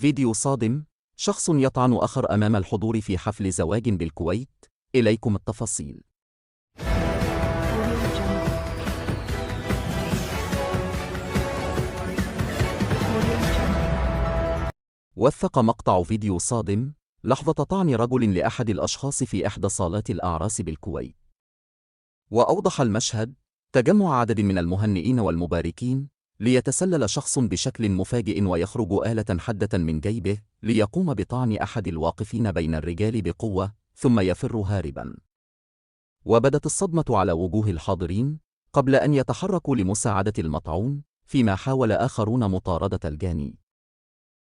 فيديو صادم: شخص يطعن آخر أمام الحضور في حفل زواج بالكويت. إليكم التفاصيل. وثق مقطع فيديو صادم لحظة طعن رجل لأحد الأشخاص في إحدى صالات الأعراس بالكويت. وأوضح المشهد تجمع عدد من المهنئين والمباركين ليتسلل شخص بشكل مفاجئ ويخرج آلة حادة من جيبه ليقوم بطعن أحد الواقفين بين الرجال بقوة ثم يفر هاربا. وبدت الصدمة على وجوه الحاضرين قبل أن يتحركوا لمساعدة المطعون، فيما حاول آخرون مطاردة الجاني.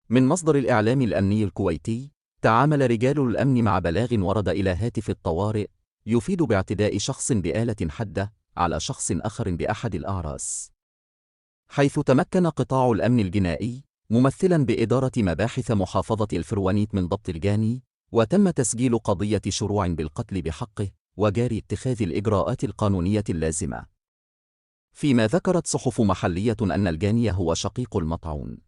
من مصدر الإعلام الأمني الكويتي: تعامل رجال الأمن مع بلاغ ورد إلى هاتف الطوارئ يفيد باعتداء شخص بآلة حادة على شخص آخر بأحد الأعراس، حيث تمكن قطاع الأمن الجنائي ممثلا بإدارة مباحث محافظة الفروانيت من ضبط الجاني، وتم تسجيل قضية شروع بالقتل بحقه وجاري اتخاذ الإجراءات القانونية اللازمة. فيما ذكرت صحف محلية أن الجاني هو شقيق المطعون.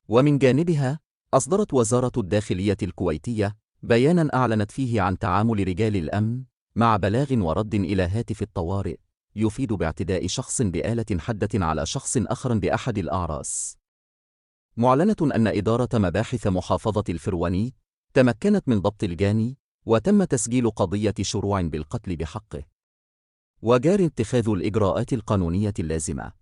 ومن جانبها أصدرت وزارة الداخلية الكويتية بيانا أعلنت فيه عن تعامل رجال الأمن مع بلاغ ورد إلى هاتف الطوارئ يفيد باعتداء شخص بآلة حادة على شخص آخر بأحد الأعراس، معلنة أن إدارة مباحث محافظة الفروانيت تمكنت من ضبط الجاني وتم تسجيل قضية شروع بالقتل بحقه وجاري اتخاذ الإجراءات القانونية اللازمة.